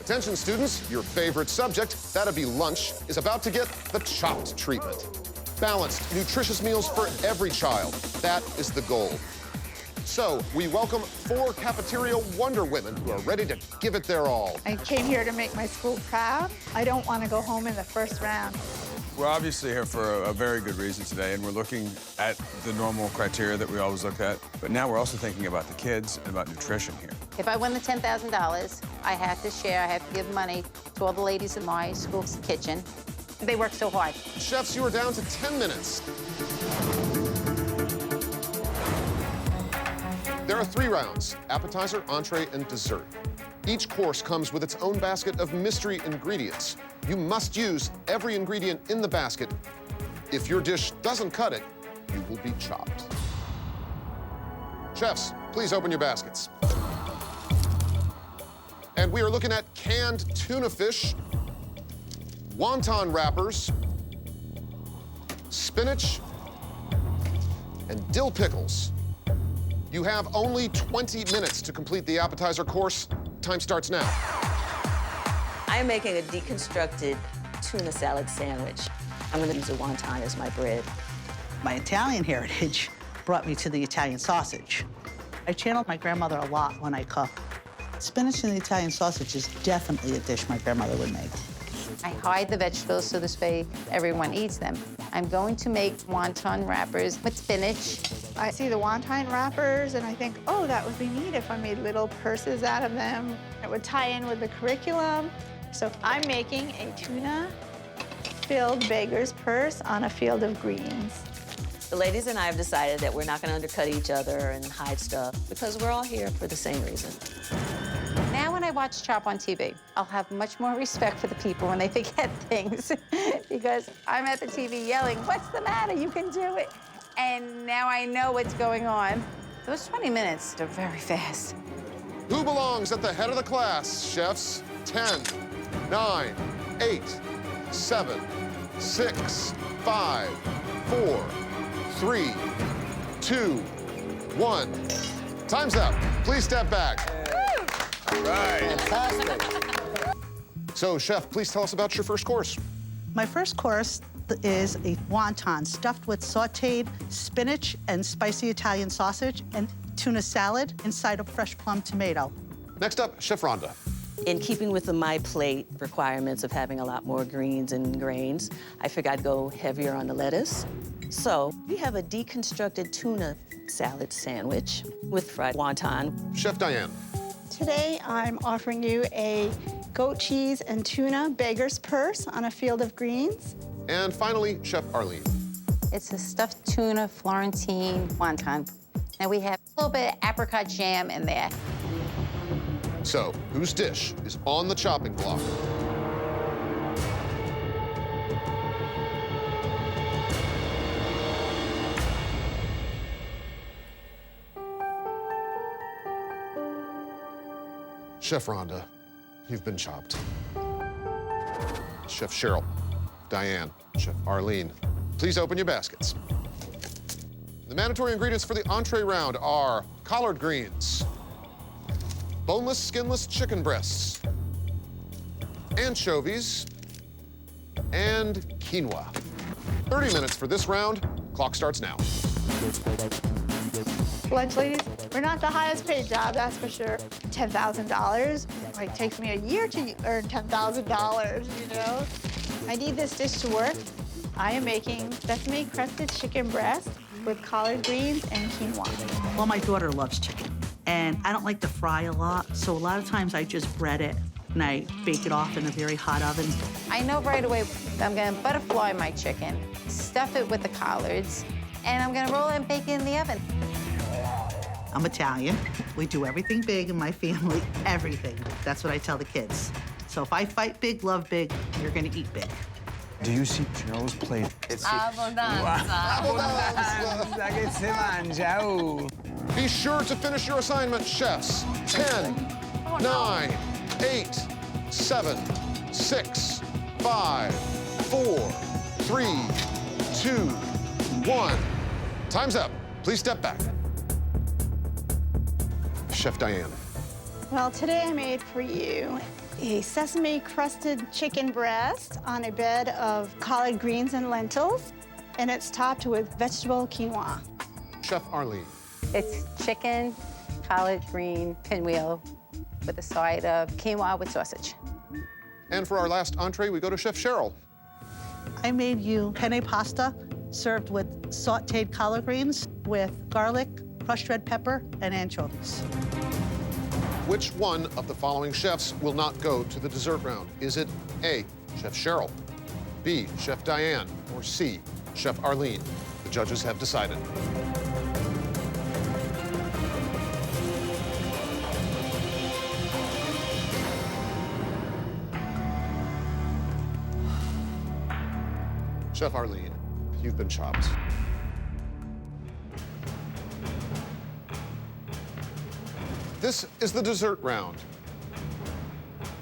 Attention students, your favorite subject, that'd be lunch, is about to get the chopped treatment. Balanced, nutritious meals for every child. That is the goal. So we welcome 4 cafeteria Wonder Women who are ready to give it their all. I came here to make my school proud. I don't want to go home in the first round. We're obviously here for a very good reason today, and we're looking at the normal criteria that we always look at. But now we're also thinking about the kids and about nutrition here. If I win the $10,000, I have to share, I have to give money to all the ladies in my school's kitchen. They work so hard. Chefs, you are down to 10 minutes. There are 3 rounds: appetizer, entree, and dessert. Each course comes with its own basket of mystery ingredients. You must use every ingredient in the basket. If your dish doesn't cut it, you will be chopped. Chefs, please open your baskets. And we are looking at canned tuna fish, wonton wrappers, spinach, and dill pickles. You have only 20 minutes to complete the appetizer course. Time starts now. I am making a deconstructed tuna salad sandwich. I'm gonna use a wonton as my bread. My Italian heritage brought me to the Italian sausage. I channeled my grandmother a lot when I cook. Spinach and the Italian sausage is definitely a dish my grandmother would make. I hide the vegetables so this way everyone eats them. I'm going to make wonton wrappers with spinach. I see the wonton wrappers and I think, oh, that would be neat if I made little purses out of them. It would tie in with the curriculum. So I'm making a tuna-filled beggar's purse on a field of greens. The ladies and I have decided that we're not gonna undercut each other and hide stuff because we're all here for the same reason. Now when I watch Chop on TV, I'll have much more respect for the people when they forget things because I'm at the TV yelling, what's the matter? You can do it. And now I know what's going on. Those 20 minutes are very fast. Who belongs at the head of the class, chefs? 10, 9, 8, 7, 6, 5, 4, 3, 2, 1. Time's up. Please step back. Right. Fantastic. So, chef, please tell us about your first course. My first course is a wonton stuffed with sautéed spinach and spicy Italian sausage and tuna salad inside a fresh plum tomato. Next up, Chef Rhonda. In keeping with the My Plate requirements of having a lot more greens and grains, I figured I'd go heavier on the lettuce. So we have a deconstructed tuna salad sandwich with fried wonton. Chef Diane. Today, I'm offering you a goat cheese and tuna beggar's purse on a field of greens. And finally, Chef Arlene. It's a stuffed tuna Florentine wonton. Now we have a little bit of apricot jam in there. So, whose dish is on the chopping block? Chef Rhonda, you've been chopped. Chef Cheryl, Diane, Chef Arlene, please open your baskets. The mandatory ingredients for the entree round are collard greens, boneless, skinless chicken breasts, anchovies, and quinoa. 30 minutes for this round. Clock starts now. Lunch ladies, we're not the highest paid job, that's for sure. $10,000, it takes me a year to earn $10,000, you know? I need this dish to work. I am making sesame crusted chicken breast with collard greens and quinoa. Well, my daughter loves chicken, and I don't like to fry a lot, so a lot of times I just bread it and I bake it off in a very hot oven. I know right away I'm gonna butterfly my chicken, stuff it with the collards, and I'm gonna roll it and bake it in the oven. I'm Italian. We do everything big in my family, everything. That's what I tell the kids. So if I fight big, love big, you're gonna eat big. Do you see Cheryl's plate? Abbondanza che si mangia, oh. Be sure to finish your assignment, chefs. 10, 9, 8, 7, 6, 5, 4, 3, 2, 1. Time's up. Please step back. Chef Diane. Well, today I made for you a sesame-crusted chicken breast on a bed of collard greens and lentils, and it's topped with vegetable quinoa. Chef Arlene. It's chicken, collard green, pinwheel with a side of quinoa with sausage. And for our last entree, we go to Chef Cheryl. I made you penne pasta served with sauteed collard greens with garlic, crushed red pepper, and anchovies. Which one of the following chefs will not go to the dessert round? Is it A, Chef Cheryl, B, Chef Diane, or C, Chef Arlene? The judges have decided. Chef Arlene, you've been chopped. This is the dessert round.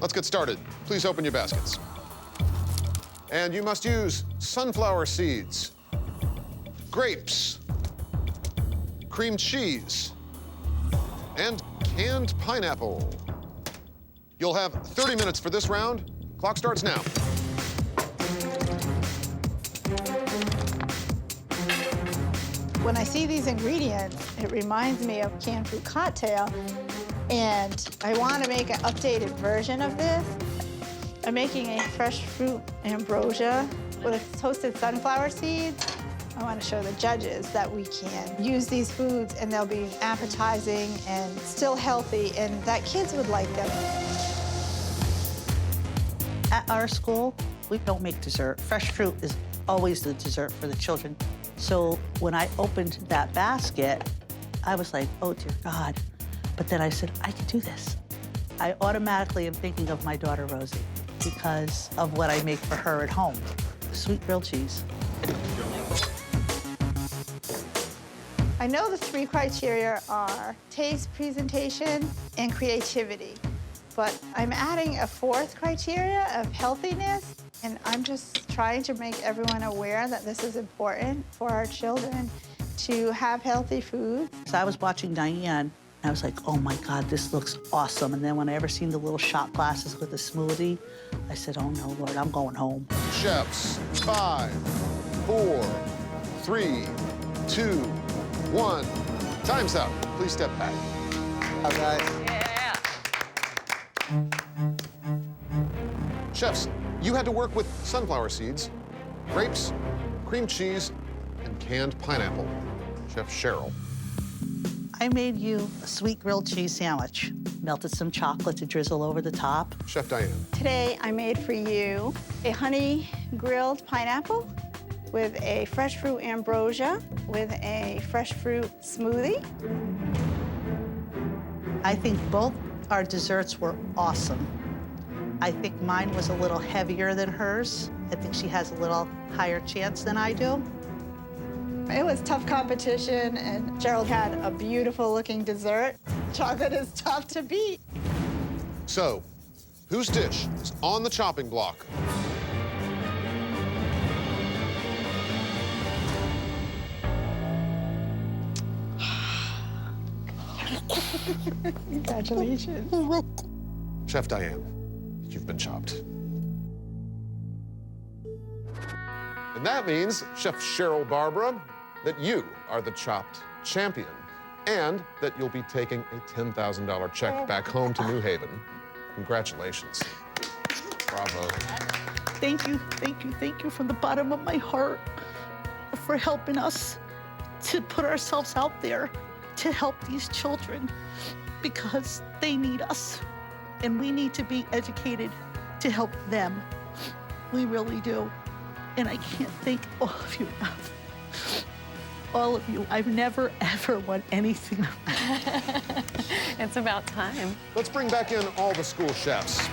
Let's get started. Please open your baskets. And you must use sunflower seeds, grapes, cream cheese, and canned pineapple. You'll have 30 minutes for this round. Clock starts now. When I see these ingredients, it reminds me of canned fruit cocktail, and I want to make an updated version of this. I'm making a fresh fruit ambrosia with toasted sunflower seeds. I want to show the judges that we can use these foods and they'll be appetizing and still healthy, and that kids would like them. At our school, we don't make dessert. Fresh fruit is always the dessert for the children. So when I opened that basket, I was like, oh, dear God. But then I said, I can do this. I automatically am thinking of my daughter, Rosie, because of what I make for her at home. Sweet grilled cheese. I know the 3 criteria are taste, presentation, and creativity. But I'm adding a 4th criteria of healthiness, and I'm just trying to make everyone aware that this is important for our children to have healthy food. So I was watching Diane, and I was like, oh my God, this looks awesome. And then when I ever seen the little shot glasses with the smoothie, I said, oh no, Lord, I'm going home. Chefs, 5, 4, 3, 2, 1. Time's up. Please step back. Okay. Chefs, you had to work with sunflower seeds, grapes, cream cheese, and canned pineapple. Chef Cheryl. I made you a sweet grilled cheese sandwich. Melted some chocolate to drizzle over the top. Chef Diane. Today, I made for you a honey grilled pineapple with a fresh fruit ambrosia with a fresh fruit smoothie. I think both our desserts were awesome. I think mine was a little heavier than hers. I think she has a little higher chance than I do. It was tough competition, and Gerald had a beautiful looking dessert. Chocolate is tough to beat. So, whose dish is on the chopping block? Congratulations. Chef Diane, you've been chopped. And that means, Chef Cheryl Barbara, that you are the chopped champion, and that you'll be taking a $10,000 check back home to New Haven. Congratulations. Bravo. Thank you, thank you, thank you from the bottom of my heart for helping us to put ourselves out there to help these children, because they need us and we need to be educated to help them. We really do. And I can't thank all of you enough. All of you. I've never, ever won anything. It's about time. Let's bring back in all the school chefs.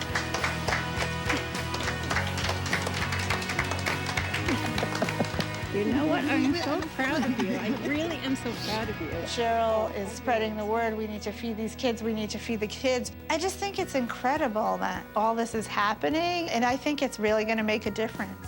You know what? I'm so proud of you. I really am so proud of you. Cheryl is spreading the word. We need to feed these kids. We need to feed the kids. I just think it's incredible that all this is happening, and I think it's really going to make a difference.